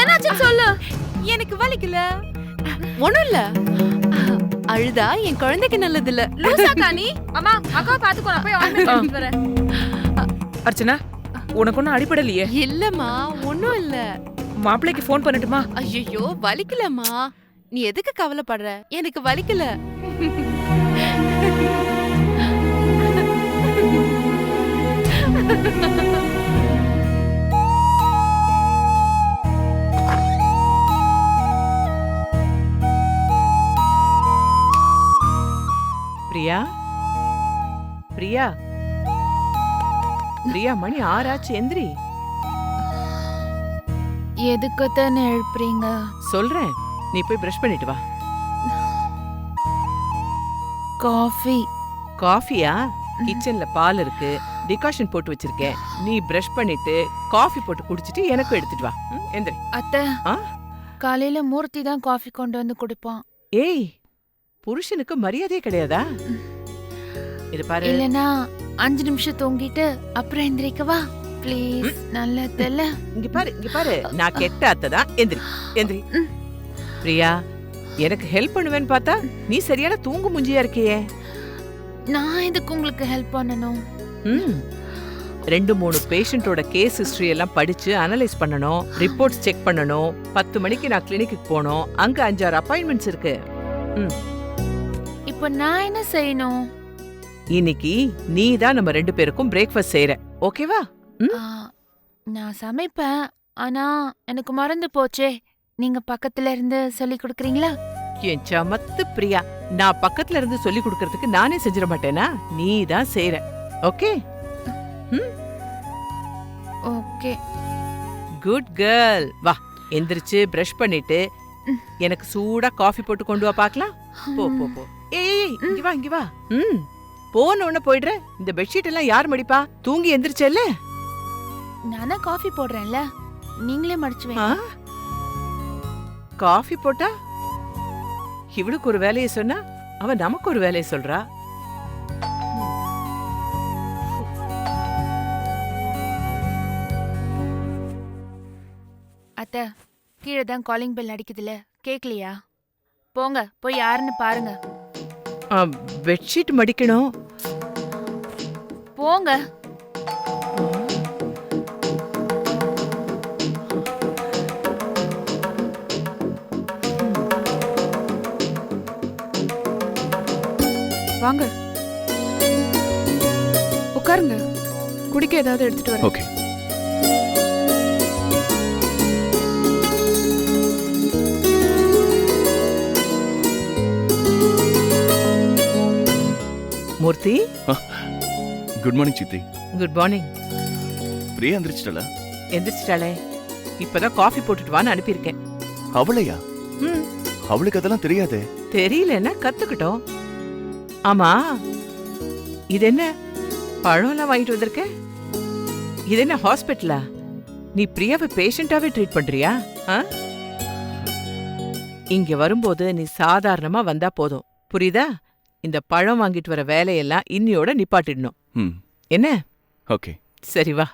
என்னாச்சு சொல்லு. எனக்கு வலிக்கல. ஒண்ணும் இல்ல. அழுதா என் குழந்தைக்கு நல்லது இல்ல. லூசாக்கா நீ? அம்மா அக்கா பாத்துக்கோ, நான் போய் ஆயின்மென்ட் எடுத்துட்டு வரேன். அர்ச்சனா, உனக்கு ஒன்னும் அடிபடலையே? இல்லம்மா, ஒண்ணும் இல்ல. மாப்பிள்ளைக்கு ஃபோன் பண்ணட்டுமா? ஐயோ, வலிக்கலம்மா. நீ எதுக்கு கவலைப்படுற? எனக்கு வலிக்கல. பிரியா, பிரியா, பிரியா, மணி 6 ஆச்சு, எந்திரி. எதுக்கு தானே எழுப்புறீங்க? சொல்றேன், நீ போய் பிரஷ் பண்ணிட்டு வா. காஃபி. காஃபியா? கிச்சன்ல பால் இருக்கு, டிகாஷன் போட்டு வச்சிருக்கேன். நீ பிரஷ் பண்ணிட்டு காஃபி போட்டு குடிச்சிட்டு எனக்கும் எடுத்துட்டு வா. எந்திரி. அத்தை, ஆ? காலையில மூர்த்தி தான் காஃபி கொண்டு வந்து குடிப்பான். ஏய், புருஷனுக்கு மரியாதையே கிடையாதா? இது பாரு. இல்லனா 5 நிமிஷம் தூங்கிட்டு அப்புறம் எந்திரிக்கவா ப்ளீஸ்? நல்லதில்ல. இங்க பாரு, இங்க பாரு, நான் கெட்ட அத்தை தான். எந்திரி, எந்திரி. பிரியா, எனக்கு ஹெல்ப் பண்ணுவேன்னு பார்த்தா நீ சரியான தூங்கு முஞ்சியா இருக்கியே. நான் எதுக்கு உங்களுக்கு ஹெல்ப் பண்ணணும்? 2-3 பேஷண்டோட கேஸ் ஹிஸ்டரி எல்லாம் படிச்சு அனலைஸ் பண்ணணும், ரிப்போர்ட்ஸ் செக் பண்ணணும். 10 மணிக்கு நான் கிளினிக்கு போனோம். அங்க 5-6 அப்பாயின்மெண்ட்ஸ் இருக்கு. இப்போ நான் என்ன செய்யணும்? இன்னைக்கு நீ தான் நம்ம 2 பேருக்கும் பிரேக்ஃபாஸ்ட் செய்யற, ஓகேவா? நான் சமைப்பேன், ஆனா எனக்கு மறந்து போச்சே. நீங்க பக்கத்துல இருந்து சொல்லி கொடுக்கறீங்களா? என் சமத்து பிரியா, நான் பக்கத்துல இருந்து சொல்லி கொடுக்கறதுக்கு நானே செஞ்சிட மாட்டேனா? நீ தான் செய்யற, ஓகே? ஓகே. Good girl. வா, எந்திரிச்சு பிரஷ் பண்ணிட்டு எனக்கு சூடா காஃபி போட்டு கொண்டு வா பார்க்கலாம். போ போ போ. ஏய், இங்க வா, இங்க வா. போன உடனே போயிடுற. இந்த பெட்ஷீட் எல்லாம் யார் மடிப்பா? தூங்கி எந்திரிச்சல்ல. நானா காஃபி போடுறேன்ல, நீங்களே மடிச்சு வைங்க. காஃபி போட்டா இவளுக்கு ஒரு வேலையை சொன்னா அவன் நமக்கு ஒரு வேலையை சொல்றா. அத்தை, கீழே தான் காலிங் பெல் அடிக்குதுல, கேக்கலையா? போங்க, போய் யாருன்னு பாருங்க. பெட்ஷீட் மடிக்கணும். போங்க. வாங்க, உட்காருங்க. குடிக்க ஏதாவது எடுத்துட்டு வரேன். ஓகே. மூர்த்தி, குட் மார்னிங் சித்தி. Good morning. பிரியா எந்திரிச்சிட்டல? எந்திரிச்சிட்டாளே. இப்பதான் காஃபி போட்டுட்டு வான்னு அனுப்பியிருக்கேன். அவளையா? அவளுக்கு அதெல்லாம் தெரியாதே. தெரியலன்னா கத்துக்கிட்டோம். ஆமா, இது என்ன பழம்லாம் வாங்கிட்டு வந்திருக்க? இது என்ன ஹாஸ்பிட்டலா? நீ பிரியாவை பேஷண்டாவே ட்ரீட் பண்றியா? இங்க வரும்போது நீ சாதாரணமா வந்தா போதும், புரியுதா? இந்த பழம் வாங்கிட்டு வர வேலையெல்லாம் இன்னியோட நிப்பாட்டிடணும். என்ன? ஓகே, சரி வா.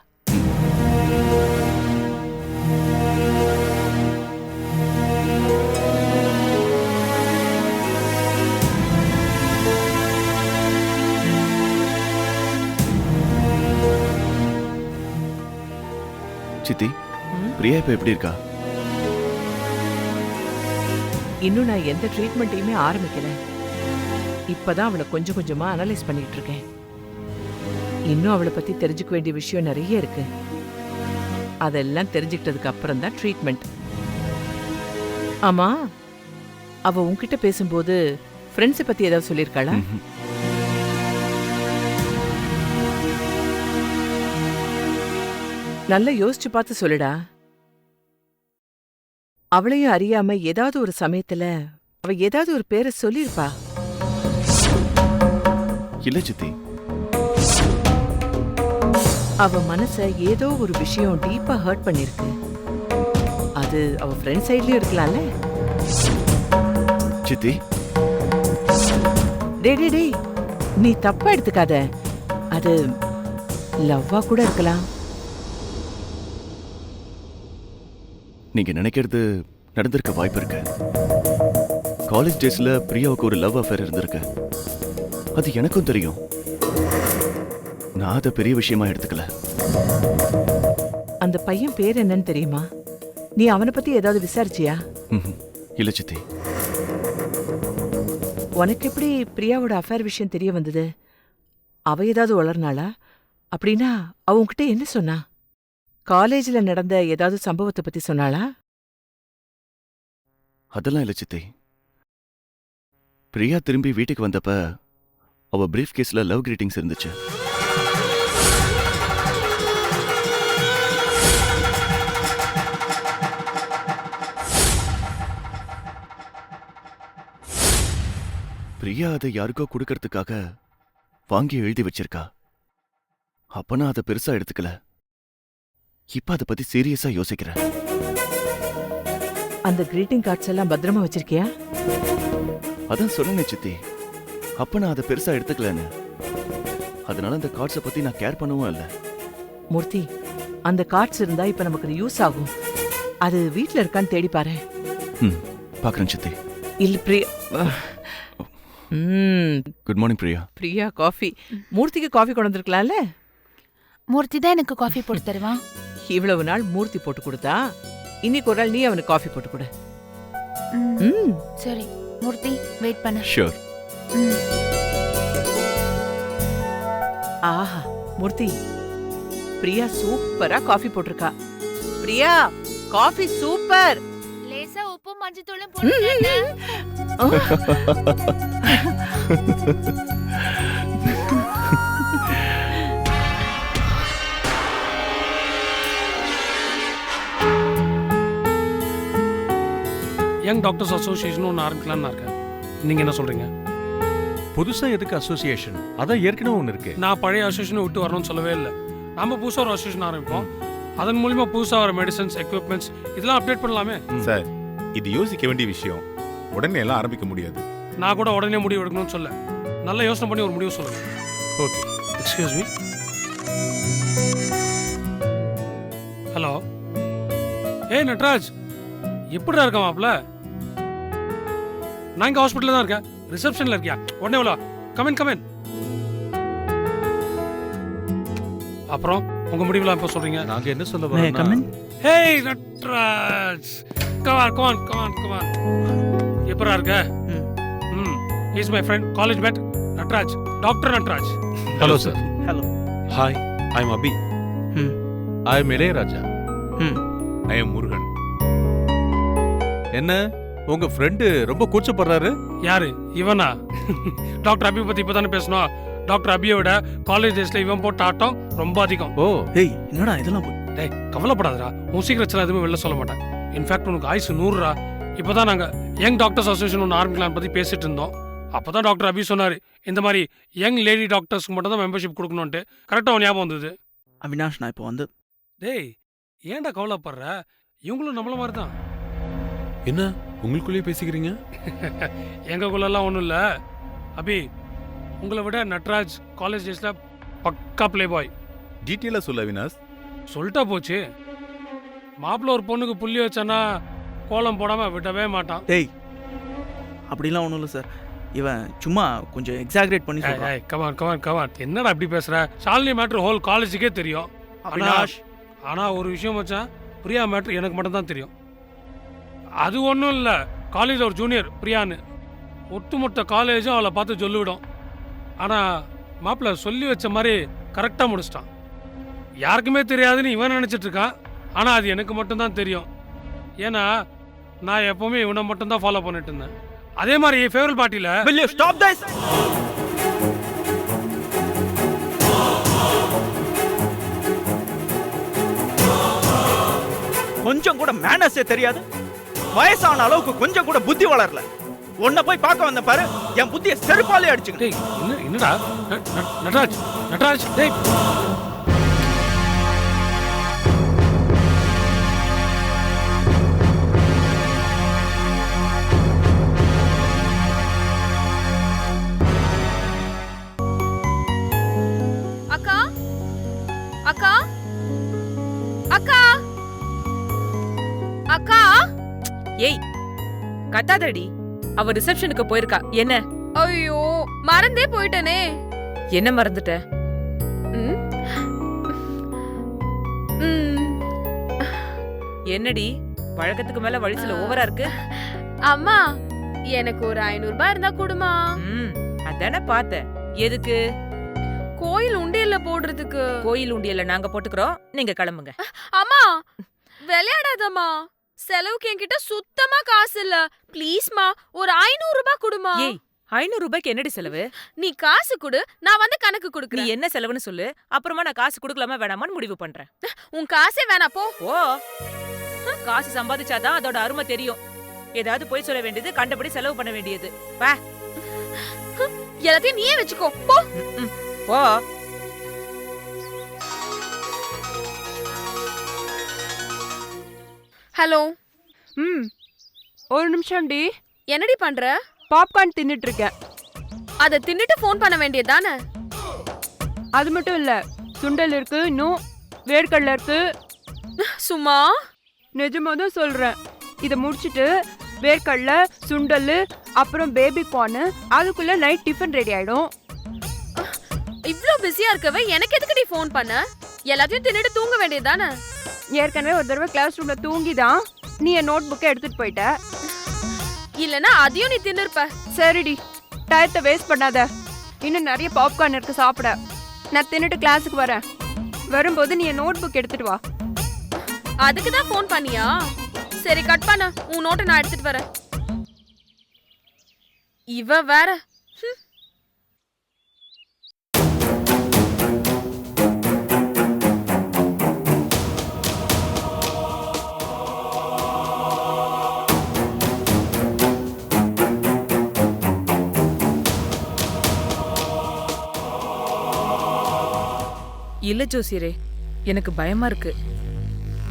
சித்தி, பிரியா இப்ப எப்படி இருக்கா? இன்னும் நான் எந்த ட்ரீட்மெண்ட்டையுமே ஆரம்பிக்கல. இப்பதான் அவளை கொஞ்சம் கொஞ்சமா அனலைஸ் பண்ணிட்டு இருக்கேன். இன்னும் அவளை பத்தி தெரிஞ்சுக்க வேண்டிய விஷயம் நிறைய இருக்கு. அதெல்லாம் தெரிஞ்சுக்கிட்டதுக்கு அப்புறம் தான் ட்ரீட்மெண்ட். ஆமா, அவ உன்கிட்ட பேசும்போது ஃப்ரெண்ட்ஸை பத்தி ஏதாவது சொல்லியிருக்காளா? நல்லா யோசிச்சு பார்த்து சொல்லுடா. அவளையும் அறியாம ஏதாவது ஒரு சமயத்துல அவ ஏதாவது ஒரு பேரை சொல்லிருப்பா. இல்ல சித்தி. அவ மனச ஏதோ ஒரு விஷயம் டீப்பா ஹர்ட் பண்ணிருக்கு. அது அவ ஃப்ரெண்ட் சைட்லயும் இருக்கலாம்ல. சித்தி, டேய், நீ தப்பா எடுத்துக்காத. அது லவ்வா கூட இருக்கலாம். நீங்க நினைக்கிறது நடந்திருக்க வாய்ப்பு இருக்கு. காலேஜ் டேஸ்ல பிரியாவுக்கு ஒரு லவ் அஃபேர் இருந்திருக்கு. அது எனக்கும் தெரியும். நான் அதை பெரிய விஷயமா எடுத்துக்கல. அந்த பையன் பேர் என்னன்னு தெரியுமா? நீ அவனை பத்தி ஏதாவது விசாரிச்சியா? ம்ஹும். இல்ல சித்தி. உனக்கு எப்படி பிரியாவோட அஃபேர் விஷயம் தெரிய வந்தது? அவ ஏதாவது வளர்னாளா? அப்படின்னா அவ உன்கிட்ட என்ன சொன்னா? காலேஜ்ல நடந்த ஏதாவது சம்பவத்தை பத்தி சொன்னாளா? அதெல்லாம் இல்ல சித்தி. பிரியா திரும்பி வீட்டுக்கு வந்தப்ப அவ பிரீஃப் கேஸ்ல லவ் கிரீட்டிங்ஸ் இருந்துச்சு. பிரியா அதை யாருக்கோ கொடுக்கறதுக்காக வாங்கி எழுதி வச்சிருக்கா. அப்ப நான் அதை பெருசா எடுத்துக்கல. இப்ப அதை பத்தி சீரியஸா யோசிக்கிறேன். அந்த கிரீட்டிங் கார்ட்ஸ் எல்லாம் பத்திரமா வச்சிருக்கியா? அதான் சொன்னேன் சித்தி. அப்ப நான் அதை பெருசா எடுத்துக்கலன்னு. அதனால அந்த கார்ட்ஸை பத்தி நான் கேர் பண்ணவும் இல்ல. மூர்த்தி, அந்த கார்ட்ஸ் இருந்தா இப்ப நமக்கு அது யூஸ் ஆகும். அது வீட்ல இருக்கான்னு தேடி பாரு. பாக்குறேன் சித்தி. இல்ல Priya. Good morning Priya. Priya coffee. மூர்த்திக்கு காஃபி கொண்டு வந்திருக்கலாம்ல? மூர்த்தி தான் எனக்கு காஃபி போட்டு தருவான். இவ்வளவு நாள் மூர்த்தி போட்டு கொடுத்தா, இன்னைக்கு ஒரு நாள் நீ அவனுக்கு காஃபி போட்டு கொடு. ம், சரி மூர்த்தி, வெயிட் பண்ண. ஷூர். ஆஹா மூர்த்தி, பிரியா சூப்பரா காஃபி போட்டிருக்கா. Priya coffee super. லேசா உப்பு மஞ்சத்தூளும் போட்டு. யங் டாக்டர்ஸ் அசோசியேஷன் ஒன்று ஆரம்பிக்கலாம்னு இருக்கேன். நீங்க என்ன சொல்றீங்க? புதுசா எதுக்கு அசோசியேஷன்? அதான் ஏற்கனவே ஒன்று இருக்கு. நான் பழைய அசோசியேஷனை விட்டு வரணும்னு சொல்லவே இல்லை. நம்ம புதுசாக ஒரு அசோசியேஷன் ஆரம்பிப்போம். அதன் மூலியமா புதுசாக வர மெடிசன்ஸ், எக்யூப்மெண்ட்ஸ் இதெல்லாம் அப்டேட் பண்ணலாமே. சார், இது யோசிக்க வேண்டிய விஷயம். உடனே எல்லாம் ஆரம்பிக்க முடியாது. நான் கூட உடனே முடிவு எடுக்கணும்னு சொல்ல, நல்லா யோசனை பண்ணி ஒரு முடிவு சொல்லுங்க. ஓகே. Excuse me. ஹலோ. ஏய் நட்ராஜ், எப்படிடா இருக்க மாப்ள? நான் இங்கே ஹாஸ்பிட்டலில் தான் இருக்கேன். ரிசப்ஷனில் இருக்கியா? உடனே உள்ள கமெண்ட் கமெண்ட். அப்புறம் உங்க முடிவுலாம் எப்போ சொல்றீங்க? நாங்க என்ன சொல்ல வரோம்னா, hey Natraj, come on come on come on come on. எப்படா இருக்க? Is my friend, college mate Natraj, doctor Natraj. Hello sir. Hello. Hi, I am Abhi. I am Ilaiyaraaja. I am Murugan. என்ன உங்க ஃப்ரெண்டு ரொம்ப கூச்சப்படுறாரு? யாரு இவனா? டாக்டர் அபி பத்தி இப்பதானே பேசணும். டாக்டர் அபியை விட காலேஜ் டேஸ்ல இவன் போட்ட ஆட்டம் ரொம்ப அதிகம். ஓ, ஏய் என்னடா இதெல்லாம் டேய் கவலைப்படாதடா, உன் சீக்கிரத்தில் எதுவுமே வெளில சொல்ல மாட்டேன். இன்ஃபேக்ட் உனக்கு ஆயுசு 100. இப்பதான் நாங்க யங் டாக்டர்ஸ் அசோசியேஷன் ஒன்று ஆரம்பிக்கலாம் பத்தி பேசிட்டு இருந்தோம். அப்பதான் டாக்டர் அபி சொன்னாரு, இந்த மாதிரி யங் லேடி டாக்டர்ஸ்க்கு மட்டும் தான் மெம்பர்ஷிப் கொடுக்கணும்ட்டு. கரெக்டா உன் ஞாபகம் வந்தது. அவினாஷ், நான் இப்போ வந்து டேய் ஏன்டா கவலைப்படுற? இவங்களும் நம்மள மாதிரி தான். என்ன உங்களுக்குள்ளேயே பேசிக்கிறீங்க? எங்களுக்குள்ளெல்லாம் ஒன்றும் இல்லை. அபி, உங்களை விட நட்ராஜ் காலேஜ் டேஸ்ல பக்கா பிளே பாய். டீட்டெயிலா சொல்ல அவினாஷ். சொல்லிட்டா போச்சு. மாப்பிள்ள ஒரு பொண்ணுக்கு புள்ளி வச்சானா கோலம் போடாம விடவே மாட்டான். டேய் அப்படிலாம் ஒன்றும் இல்லை சார். இவன் சும்மா கொஞ்சம் எக்ஸாக்ரேட் பண்ணி சொல்றான். Come on come on come on. என்னடா அப்படி பேசுற? ஷாலினி மேட்ரு ஹோல் காலேஜுக்கே தெரியும். அவினாஷ், ஆனா ஒரு விஷயம் வச்சான், பிரியா மேட்ரு எனக்கு மட்டும் தான் தெரியும். அது ஒன்றும் இல்லை, காலேஜில் ஒரு ஜூனியர் பிரியான்னு ஒட்டுமொத்த காலேஜும் அவளை பார்த்து சொல்லிவிடும். ஆனால் மாப்பிள்ள சொல்லி வச்ச மாதிரி கரெக்டாக முடிச்சிட்டான். யாருக்குமே தெரியாதுன்னு இவன் நினச்சிட்டு இருக்கான். ஆனால் அது எனக்கு மட்டும்தான் தெரியும். ஏன்னா நான் எப்போவுமே இவனை மட்டும்தான் ஃபாலோ பண்ணிட்டு இருந்தேன். அதே மாதிரி ஃபேவரல் பார்ட்டியில் will you stop this? கொஞ்சம் கூட மேனஸே தெரியாது. வயசான அளவுக்கு கொஞ்சம் கூட புத்தி வளரல. உன்னை போய் பார்க்க வந்த பாரு, என் புத்தியை செருப்பாலே அடிச்சுக்கிட்டு. டேய் என்னடா நட்ராஜ் நட்ராஜ் டேய். அக்கா அக்கா அக்கா அக்கா ஏய் கத்தாதடி, அவ ரிசப்ஷனுக்கு போயிருக்கா. என்ன ஐயோ மறந்தே போயிட்டனே. என்ன மறந்துட்ட? ம். ம். என்னடி வழக்கத்துக்கு மேல வழிசில ஓவரா இருக்கு? அம்மா எனக்கு ஒரு 500 ரூபாய் இருந்தா கொடுமா. அதானே பார்த்தேன். எதுக்கு? கோயில் உண்டியல்ல போடுறதுக்கு. கோயில் உண்டியல்ல நாங்க போட்டுக்கிறோம், நீங்க கிளம்புங்க. அம்மா விளையாடாதம்மா, செலவுக்கு என்கிட்ட சுத்தமா காசு இல்ல. ப்ளீஸ்மா ஒரு 500 ரூபாய் கொடுமா. ஏய் 500 ரூபாய்க்கு என்னடி செலவு? நீ காசு கொடு, நான் வந்து கணக்கு நீ கொடுக்குறேன். என்ன செலவுன்னு சொல்லு, அப்புறமா நான் காசு கொடுக்கலாமா வேணாமான்னு முடிவு பண்றேன். உன் காசே வேணா போ. ஓ காசு சம்பாதிச்சாதான் அதோட அருமை தெரியும். ஏதாவது போய் சொல்ல வேண்டியது, கண்டபடி செலவு பண்ண வேண்டியது. வா எல்லாத்தையும் நீயே வச்சுக்கோ போ. போ. ஹலோ. ஒரு நிமிஷம் டி, என்னடி பண்ற? பாப்கார்ன் தின்னுட்டு இருக்கேன். அத தின்னுட்டு ஃபோன் பண்ண வேண்டியதானே? அது மட்டும் இல்ல, சுண்டல் இருக்கு, இன்னும் வேர்க்கடலை இருக்கு. சும்மா நிஜமா தான் சொல்றேன். இதை முடிச்சிட்டு வேர்க்கடலை, சுண்டல், அப்புறம் பேபி கார்னு, அதுக்குள்ள நைட் டிஃபன் ரெடி ஆயிடும். இவ்ளோ பிஸியா இருக்கவே எனக்கு எதுக்கு நீ ஃபோன் பண்ண? எல்லாத்தையும் தின்னுட்டு தூங்க வேண்டியதானே? ஏற்கனவே ஒரு தடவை கிளாஸ் ரூம்ல தூங்கிதான் நீ என் நோட் புக்கை எடுத்துட்டு போயிட்ட. இல்லனா அதையும் நீ தின்னுருப்ப. சரிடி, டயத்தை வேஸ்ட் பண்ணாத. இன்னும் நிறைய பாப்கார்ன் இருக்கு சாப்பிட. நான் தின்னுட்டு கிளாஸுக்கு வரேன். வரும்போது நீ என் நோட் புக் எடுத்துட்டு வா. அதுக்கு தான் ஃபோன் பண்ணியா? சரி கட் பண்ண, உன் நோட்டை நான் எடுத்துட்டு வரேன். இவ வேற. இல்ல ஜோசியரே, எனக்கு பயமா இருக்கு.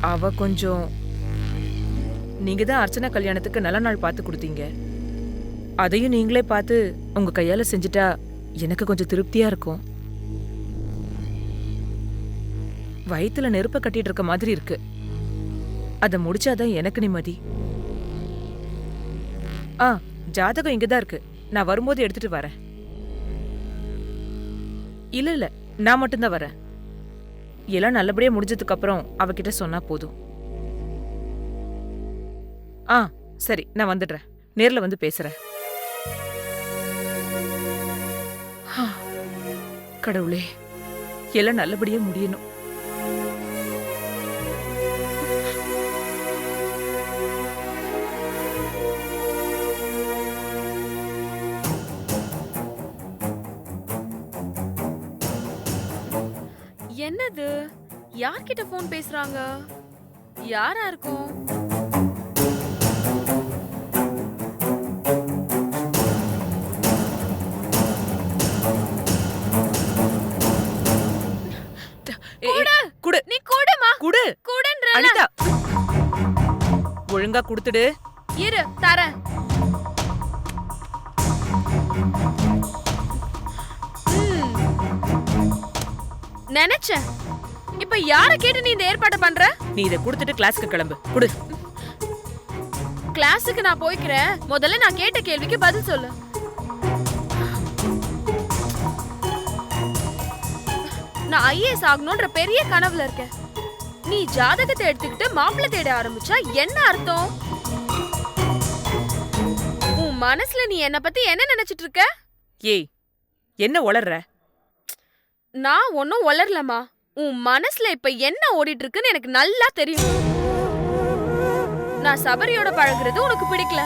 அவ கொஞ்சம், நீங்க தான் அர்ச்சனா கல்யாணத்துக்கு நல்ல நாள் பார்த்து கொடுத்தீங்க. அதையும் நீங்களே பார்த்து உங்க கையால செஞ்சுட்டா எனக்கு கொஞ்சம் திருப்தியா இருக்கும். வயித்துல நெருப்ப கட்டிட்டு இருக்க மாதிரி இருக்கு. அத முடிச்சாதான் எனக்கு நிம்மதி. ஜாதகம் இங்கதான் இருக்கு, நான் வரும்போது எடுத்துட்டு வரேன். இல்ல நான் மட்டும்தான் வரேன். எல்லாம் நல்லபடியா முடிஞ்சதுக்கு அப்புறம் அவகிட்ட சொன்னா போதும். சரி, நான் வந்துடுறேன். நேர்ல வந்து பேசுறேன். கடவுளே, எல்லாம் நல்லபடியா முடியணும். என்னது? யார்கிட்ட ஃபோன் பேசுறாங்க? யாரா இருக்கும்? குடு. நீ கூடமா? குடு. கூடன்ற. அனிதா, ஒழுங்கா குடுத்துடு. இரு தரேன். நினைச்சேன். இப்ப யார கேட்டு நீ இந்த ஏற்பாடு பண்ற? நீ இத குடுத்துட்டு கிளாஸ்க்கு கிளம்பு. குடு. கிளாஸுக்கு நான் போய்க்கிறேன். முதல்ல நான் கேட்ட கேள்விக்கு பதில் சொல்லு. நான் ஐஏஎஸ் ஆகணும்ன்ற பெரிய கனவுல இருக்கேன். நீ ஜாதகத்தை எடுத்துக்கிட்டு மாப்பிள்ளை தேட ஆரம்பிச்சா என்ன அர்த்தம்? உன் மனசுல நீ என்ன பத்தி என்ன நினைச்சிட்டு இருக்க? ஏய், என்ன உளர்ற? நான் ஒன்னும் உளரலமா. உன் மனசுல இப்ப என்ன ஓடிட்டு இருக்குன்னு எனக்கு நல்லா தெரியும். நான் சபரியோட பழகுறது உனக்கு பிடிக்கல.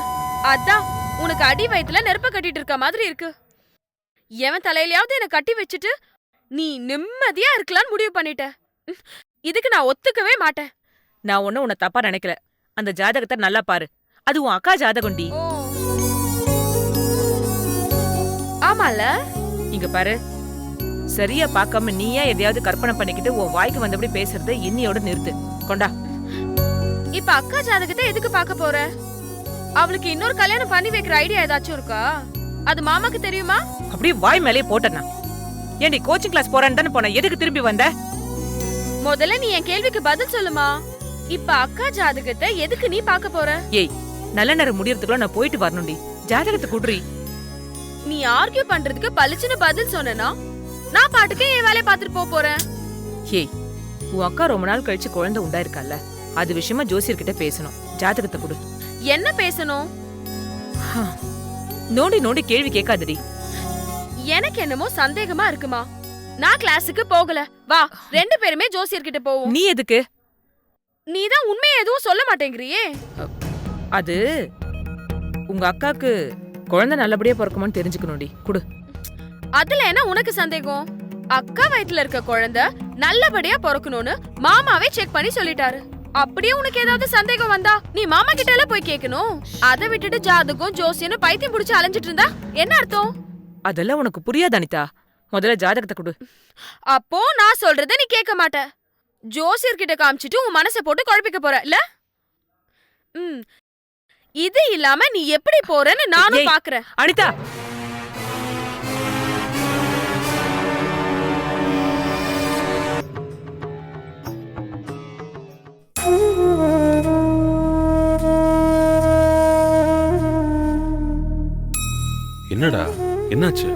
அதான் உனக்கு அடி வயித்துல நெருப்ப கட்டிட்டு இருக்க மாதிரி இருக்கு. எவன் தலையிலயாவது என்ன கட்டி வச்சுட்டு நீ நிம்மதியா இருக்கலாம்னு முடிவு பண்ணிட்ட. இதுக்கு நான் ஒத்துக்கவே மாட்டேன். நான் ஒன்னும் உன்னை தப்பா நினைக்கல. அந்த ஜாதகத்தை நல்லா பாரு. அது உன் அக்கா ஜாதகம்டி. ஆமால, இங்க பாரு. சரியா பார்க்காம நீயா எதையாவது கற்பனை பண்ணிக்கிட்டு உன் வாய்க்கு வந்தபடி பேசுறத இன்னியோட நிறுத்து. கொண்டா. இப்ப அக்கா ஜாதகத்தை எதுக்கு பார்க்க போற? அவளுக்கு இன்னொரு கல்யாணம் பண்ணி வைக்கிற ஐடியா ஏதாச்சும் இருக்கா? அது மாமாக்கு தெரியுமா? அப்படியே வாய் மேலே போட்டனா. ஏண்டி கோச்சிங் கிளாஸ் போறேன்னு தானே போன, எதுக்கு திரும்பி வந்த? முதல்ல நீ என் கேள்விக்கு பதில் சொல்லுமா. இப்ப அக்கா ஜாதகத்தை எதுக்கு நீ பாக்க போற? ஏய், நல்ல நேரம் முடியறதுக்குள்ள நான் போயிட்டு வரணும்டி. ஜாதகத்தை குடுறி. நீ ஆர்கியூ பண்றதுக்கு பளிச்சுன்னு பதில் சொன்னா நான் பாட்டுக்கு என் வேலையை பார்த்துட்டு போறேன். ஏய், உன் அக்கா ரொம்ப நாள் கழிச்சு குழந்தை உண்டாயிருக்கால, அது விஷயமா ஜோசியர்கிட்ட பேசணும். ஜாதகத்தை கொடு. என்ன பேசணும்? நோண்டி நோண்டி கேள்வி கேட்காதடி. எனக்கு என்னமோ சந்தேகமா இருக்குமா. நான் கிளாஸுக்கு போகல. வா, 2 பேருமே ஜோசியர்கிட்ட போவோம். நீ எதுக்கு? நீதான் உண்மையை எதுவும் சொல்ல மாட்டேங்கிறியே. அது உங்க அக்காக்கு குழந்தை நல்லபடியா பிறக்குமான்னு தெரிஞ்சுக்கணும்டி. குடு. அதுல என்ன உனக்கு சந்தேகம்? அக்கா வயித்துல இருக்க குழந்தை நல்லபடியா பிறக்கணும்னு மாமாவே செக் பண்ணி சொல்லிட்டாரு. அப்படியே உனக்கு ஏதாவது சந்தேகம் வந்தா நீ மாமா கிட்ட எல்லாம் போய் கேட்கணும். அதை விட்டுட்டு ஜாதகம் ஜோசியன்னு பைத்தியம் புடிச்சு அலைஞ்சிட்டு இருந்தா என்ன அர்த்தம்? அதெல்லாம் உனக்கு புரியாது அனிதா. முதல்ல ஜாதகத்தை கொடு. அப்போ நான் சொல்றத நீ கேட்க மாட்ட. ஜோசியர் கிட்ட காமிச்சிட்டு உன் மனசை போட்டு குழப்பிக்க போற இல்ல? இது இல்லாம நீ எப்படி போறன்னு நானும் ஏய், பாக்குறேன். அனிதா, என்னடா என்னாச்சு?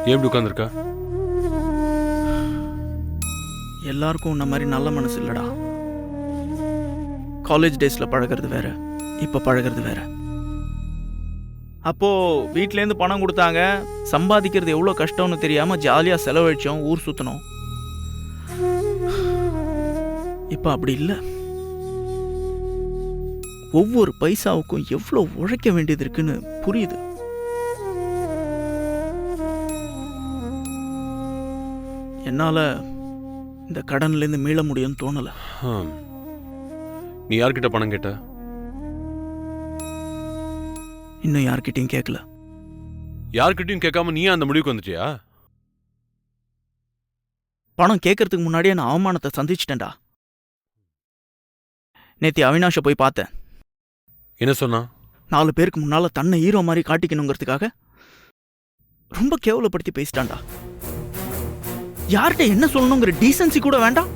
எப்படி உட்காந்துருக்கா? எல்லாருக்கும் உன்ன மாதிரி நல்ல மனசு இல்லடா. காலேஜ் டேஸ்ல பழகிறது வேற, இப்ப பழகிறது வேற. அப்போ வீட்லேருந்து பணம் கொடுத்தாங்க, சம்பாதிக்கிறது எவ்வளோ கஷ்டம்னு தெரியாம ஜாலியா செலவழிச்சோம், ஊர் சுத்தணும். இப்ப அப்படி இல்லை. ஒவ்வொரு பைசாவுக்கும் எவ்வளோ உழைக்க வேண்டியது இருக்குன்னு புரியுது. என்னால இந்த கடன்ல இருந்து மீள முடியும்னு தோணல. நீ யார்கிட்ட பணம் கேட்ட? இன்னும் யார்கிட்டயும் கேட்கல. யார்கிட்டயும் கேட்காம நீ அந்த முடிவுக்கு வந்துட்டியா? பணம் கேட்கறதுக்கு முன்னாடியே நான் அவமானத்தை சந்திச்சிட்டேன்டா. நேத்தி அவினாஷை போய் பார்த்தேன். என்ன சொன்னா? 4 பேருக்கு முன்னால தன்னை ஹீரோ மாதிரி காட்டிக்கணுங்கிறதுக்காக ரொம்ப கேவலப்படுத்தி பேசிட்டான்டா. யார்கிட்ட என்ன சொல்லணுங்கிற டீசன்சி கூட வேண்டாம்.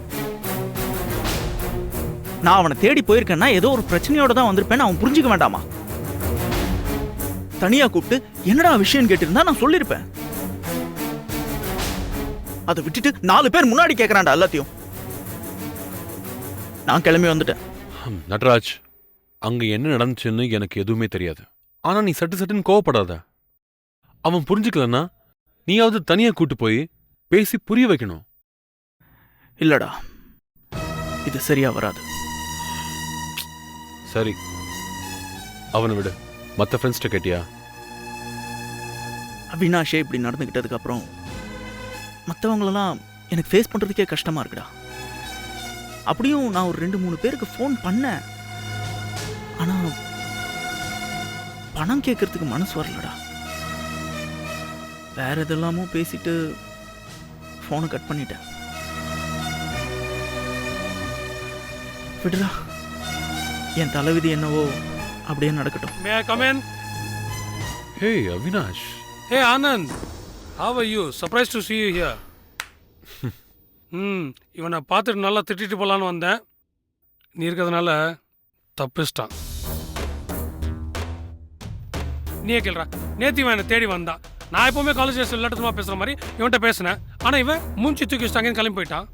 நான் அவனை தேடி போயிருக்கேன்னா ஏதோ ஒரு பிரச்சனையோட தான் வந்திருப்பேன்னு அவன் புரிஞ்சுக்க வேண்டாமா? தனியா கூப்பிட்டு என்னடா விஷயம் கேட்டிருந்தா நான் சொல்லியிருப்பேன். அதை விட்டுட்டு 4 பேர் முன்னாடி கேட்கறான்டா எல்லாத்தையும். நான் கிளம்பி வந்துட்டேன். நட்ராஜ், அங்க என்ன நடந்துச்சுன்னு எனக்கு எதுவுமே தெரியாது. ஆனா நீ சட்டுன்னு கோவப்படாத. அவன் புரிஞ்சுக்கலன்னா நீயாவது தனியா கூட்டு போய் பேசி புரிய வைக்கணும். இல்லடா, இது சரியா வராது. சரி, அவனை விடு. மற்ற ஃப்ரெண்ட்ஸ்ட்ட கேட்டியா? அவினாஷே இப்படி நடந்துக்கிட்டதுக்கு அப்புறம் மற்றவங்களெல்லாம் எனக்கு ஃபேஸ் பண்றதுக்கே கஷ்டமா இருக்குடா. அப்படியும் நான் ஒரு 2-3 பேருக்கு ஃபோன் பண்ணேன். ஆனா பணம் கேட்கறதுக்கு மனசு வரலடா. வேற எதெல்லாமோ பேசிட்டு ஃபோனை கட் பண்ணிட்டேன். விடுடா, என் தலைவிதி என்னவோ அப்படியே நடக்கட்டும். May I come in? Hey Avinash. Hey Anand, how are you? Surprised to see you here. இவனை பார்த்துட்டு நல்லா திட்டிட்டு போலான்னு வந்தேன். நீ இருக்கிறதுனால தப்பிச்சிட்டான். நீயே கேள்றா, நேத்தி இவன் என்னை தேடி வந்தான். நான் எப்பவுமே காலேஜ் டேஸ்ல எல்லாத்துமா பேசுற மாதிரி இவன்கிட்ட பேசினேன். ஆனா இவன் மூஞ்சி தூக்கி வச்சிட்டாங்கன்னு கிளம்பி போயிட்டான்.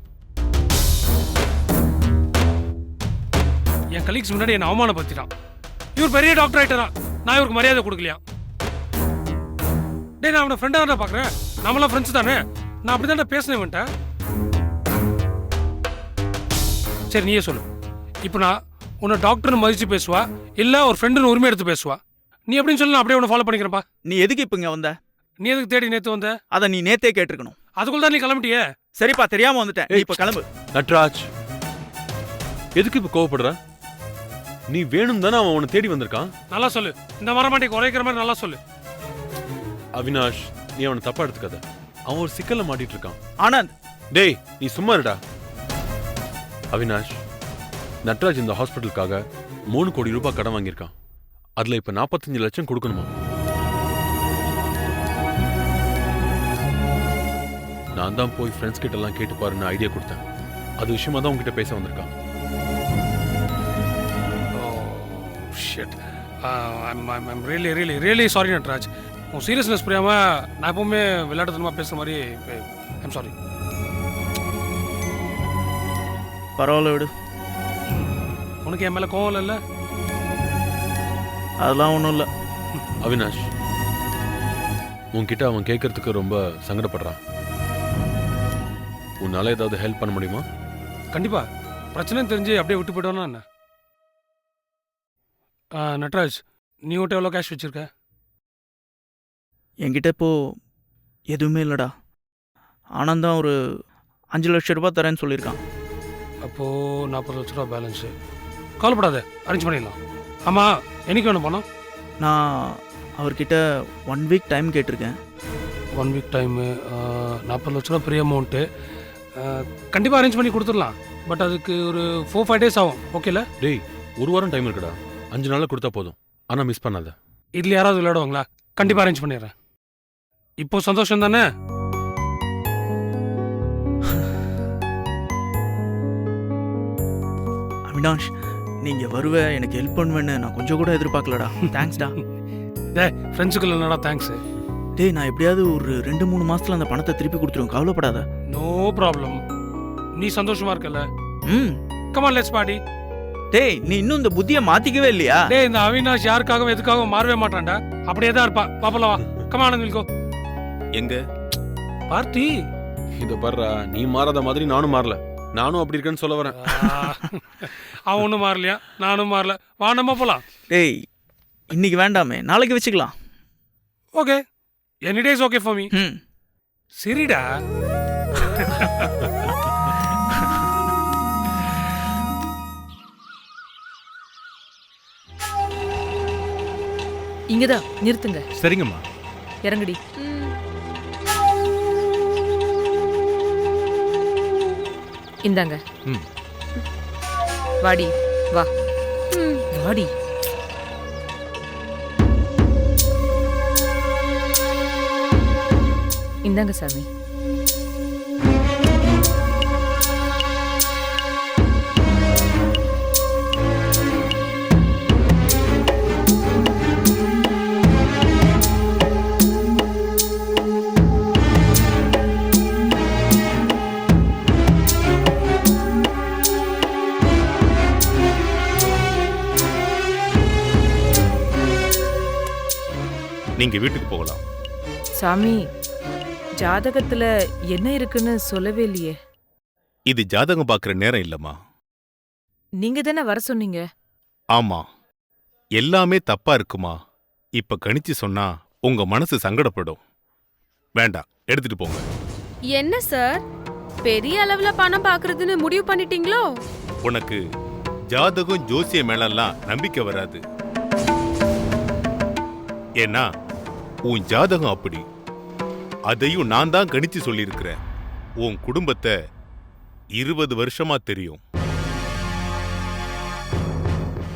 என் கலீக்ஸ் முன்னாடி என்னை அவமானப்படுத்திட்டான். இவர் பெரிய டாக்டர் ஆயிட்டாரா, நான் இவருக்கு மரியாதை கொடுக்கலையா? டேய், நான் அவனை ஃப்ரெண்டா தானே பார்க்குறேன். நம்மளாம் ஃப்ரெண்ட்ஸ் தானே. நான் அப்படி தானே பேசினேன் இவன்ட்ட. சரி நீயே சொல்லு, இப்போ நான் உன்னை டாக்டர்னு மதிச்சு பேசுவா இல்லை ஒரு ஃப்ரெண்டுன்னு உரிமை எடுத்து பேசுவா? நீ எப்படின்னு சொல்லி நான் அப்படியே உன்னை ஃபாலோ பண்ணிக்கிறப்பா. நீ எதுக்கு இப்போ இங்கே வந்த? நீ எதுக்கு தேடி நேற்று வந்த? அதை நீ நேத்தே கேட்டிருக்கணும். அதுக்குள்ள தான் நீ கிளம்பிட்டியே. சரிப்பா, தெரியாம வந்துட்டேன். நீ இப்போ கிளம்பு. நட்ராஜ், எதுக்கு இப்ப கோவப்படுற? நீ வேணும் தானே அவன் உன்னை தேடி வந்திருக்கான். நல்லா சொல்லு, இந்த மரமாட்டி குறைக்கிற மாதிரி நல்லா சொல்லு. அவினாஷ், நீ அவனை தப்பா எடுத்துக்காத. அவன் ஒரு சிக்கல்ல மாட்டிட்டு இருக்கான். ஆனந்த், டேய் நீ சும்மா இருடா. அவினாஷ், நட்ராஜ் இந்த ஹாஸ்பிட்டலுக்காக 3 கோடி ரூபாய் கடன் வாங்கியிருக்கான். அதுல இப்ப 45 லட்சம் கொடுக்கணுமா? நான் தான் போய் ஃப்ரெண்ட்ஸ் கிட்ட எல்லாம் கேட்டு பாருன்னு ஐடியா கொடுத்தேன். அது விஷயமா தான் உங்ககிட்ட பேச வந்திருக்கான். Shit. I'm really really really sorry Natraj. உன் சீரியஸ்னஸ் புரியாம நான் எப்பவுமே விளையாட்டுத்தனமாக பேசுகிற மாதிரி ஐம் சாரி. பரவாயில்ல விடு, உனக்கு என் மேலே கோவம் இல்லை? அதெல்லாம் ஒன்றும் இல்லை. அவினாஷ், உன்கிட்ட அவன் கேட்கறதுக்கு ரொம்ப சங்கடப்படுறான். உன்னால ஏதாவது ஹெல்ப் பண்ண முடியுமா? கண்டிப்பாக. பிரச்சனைன்னு தெரிஞ்சு அப்படியே விட்டு போயிட்டோன்னா என்ன? நட்ராஜ், நீ விட்டு எவ்வளோ கேஷ் வச்சுருக்க? என்கிட்ட இப்போ எதுவுமே இல்லைடா. ஆனந்த் தான் ஒரு 5 லட்சம் ரூபாய் தரேன்னு சொல்லியிருக்கான். அப்போது 40 லட்ச ரூபா பேலன்ஸு. கவலைப்படாத, அரேஞ்ச் பண்ணிடலாம். ஆமாம், என்னைக்கு வேணும் பணம்? நான் அவர்கிட்ட 1 வீக் டைம் கேட்டிருக்கேன். 1 வீக் டைமு, 40 லட்ச ரூபா பெரிய அமௌண்ட்டு. கண்டிப்பாக அரேஞ்ச் பண்ணி கொடுத்துடலாம். பட் அதுக்கு ஒரு 4-5 டேஸ் ஆகும். ஓகேல? டேய், ஒரு வாரம் டைம் இருக்குடா. 5 நாளில் கொடுத்தா போதும். ஆனால் மிஸ் பண்ணாத. இதில் யாராவது விளையாடுவாங்களா? கண்டிப்பாக அரேஞ்ச் பண்ணிடுறேன். இப்போ சந்தோஷம் தானே? அவினாஷ், நீங்கள் வருவ எனக்கு ஹெல்ப் பண்ணுவேன்னு நான் கொஞ்சம் கூட எதிர்பார்க்கலடா. தேங்க்ஸ்டா. ஃப்ரெண்ட்ஸுக்குள்ள என்னடா தேங்க்ஸு? டேய், நான் எப்படியாவது ஒரு 2-3 மாசத்துல அந்த பணத்தை திருப்பி கொடுத்துருவேன், கவலைப்படாத. No problem. நீ சந்தோஷமா இருக்கல? ம். Come on, let's party. டேய், நீ இன்னும் இந்த புத்தியை மாத்திக்கவே இல்லையா? டேய், இந்த அவினாஷ் யாருக்காகவும் எதுக்காகவும் மாறவே மாட்டான்டா. அப்படியே தான் இருப்பா. பாப்பலாம் வா. கமான் வில்கோ. எங்க பார்ட்டி? இதை பாருடா, நீ மாறாத மாதிரி நானும் மாறல. நானும் அப்படி இருக்கேன்னு சொல்ல வரேன். அவன் ஒன்றும் மாறலையா? நானும் மாறல. வா, நம்ம போகலாம். டேய், இன்னைக்கு வேண்டாமே, நாளைக்கு வச்சுக்கலாம். Okay, any days okay for me. ம். சரிடா. இங்கதான் நிறுத்துங்க. சரிங்கம்மா. இறங்குடி. இந்தாங்க. வாடி, வா. வாடி. இந்தாங்க சாமி. நீங்க வீட்டுக்கு போகலாம். சாமி, ஜாதகத்துல என்ன இருக்குன்னு சொல்லவே இல்லையே. இது ஜாதகம் பார்க்குற நேரம் இல்லம்மா. நீங்க தானே வர சொன்னீங்க. ஆமா, எல்லாமே தப்பா இருக்குமா. இப்ப கணிச்சு சொன்னா உங்க மனசு சங்கடப்படும். வேண்டாம், எடுத்துட்டு போங்க. என்ன சார், பெரிய அளவுல பணம் பாக்குறதுன்னு முடிவு பண்ணிட்டீங்களோ? உனக்கு ஜாதகம் ஜோசிய மேலெல்லாம் நம்பிக்கை வராது. ஏன்னா உன் ஜாதகம் அப்படி. அதையும் நான் தான் கணிச்சு சொல்லியிருக்கிறேன். உன் குடும்பத்தை 20 வருஷமா தெரியும்.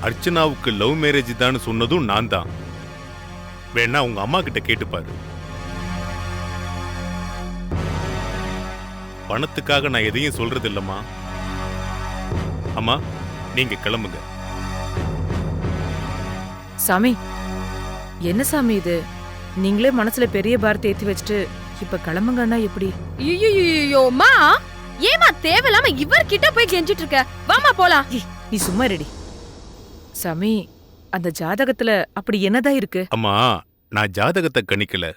அர்ச்சனாவுக்கு லவ் மேரேஜ் தான் சொன்னதும் நான் தான். வேணா உங்க அம்மா கிட்ட கேட்டுப்பாரு. பணத்துக்காக நான் எதையும் சொல்றது இல்லம்மா. அம்மா, நீங்க கிளம்புங்க. சாமி, என்ன சாமி இது? நீங்களே மனசுல பெரிய பாரத்தை ஏத்தி வச்சுட்டு இப்ப கிளம்புங்கன்னா எப்படி? ஐயோமா, ஏமா தேவையில்லாம இவர்கிட்ட போய் கெஞ்சிட்டு இருக்க? வாமா போலாம். நீ சும்மா ரெடி. சாமி, அந்த ஜாதகத்துல அப்படி என்னதான் இருக்கு? அம்மா, நான் ஜாதகத்தை கணிக்கல.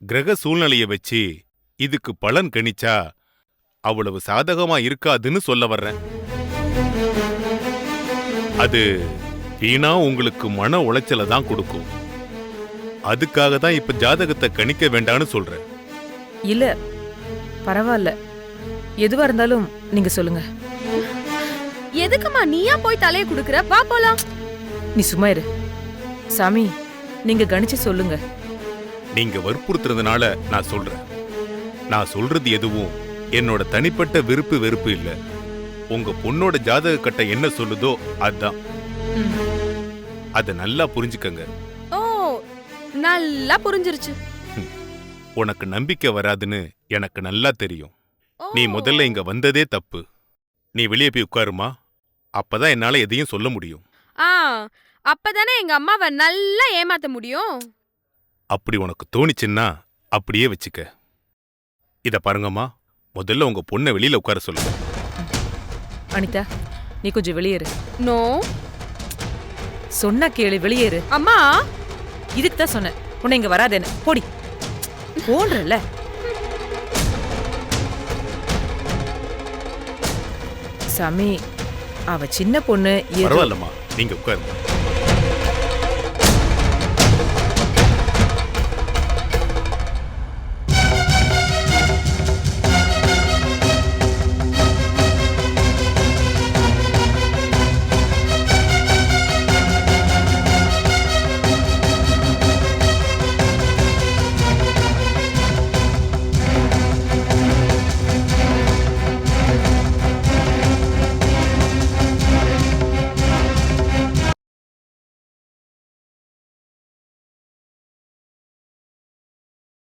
கிரக சூழ்நிலைய வச்சு இதுக்கு பலன் கணிச்சா அவ்வளவு சாதகமா இருக்காதுன்னு சொல்ல வர்றேன். அது வீணா உங்களுக்கு மன உளைச்சல தான் கொடுக்கும். அதுக்காக தான் இப்ப ஜாதகத்தை கணிக்க வேண்டாம்னு சொல்றேன். இல்ல, பரவாயில்ல. எதுவா இருந்தாலும் நீங்க சொல்லுங்க. எதுக்குமா நீயா போய் தலைய குடுக்குற? வா போலாம். நீ சும்மா இரு. சாமி, நீங்க கணிச்சு சொல்லுங்க. நீங்க வற்புறுத்துறதுனால நான் சொல்றேன். நான் சொல்றது எதுவும் என்னோட தனிப்பட்ட விருப்பு வெறுப்பு இல்ல. உங்க பொண்ணோட ஜாதக கட்டை என்ன சொல்லுதோ அதான். அத நல்லா புரிஞ்சுக்கங்க. ஓ, நல்லா புரிஞ்சிருச்சு. உனக்கு நம்பிக்கை வராதுன்னு எனக்கு நல்லா தெரியும். நீ முதல்ல இங்க வந்ததே தப்பு. நீ வெளியே போய் உட்காருமா, அப்பதான் என்னால எதையும் சொல்ல முடியும். ஆ அப்பதானே எங்க அம்மாவை நல்லா ஏமாத்த முடியும். அப்படி உனக்கு தோணிச்சுன்னா அப்படியே வச்சுக்க. இத பாருங்கம்மா, முதல்ல உங்க பொண்ணை வெளியில உட்கார சொல்லுங்க. அனிதா, நீ கொஞ்சம் வெளியேறு. நோ. சொன்னா கேளு, வெளியேறு. அம்மா, இதுக்கு தான் சொன்னேன் உன்னை இங்க வராதேன்னு. போடி போன்றல. சாமி, அவ சின்ன பொண்ணு. பரவாயில்லம்மா, நீங்க உட்காருங்க.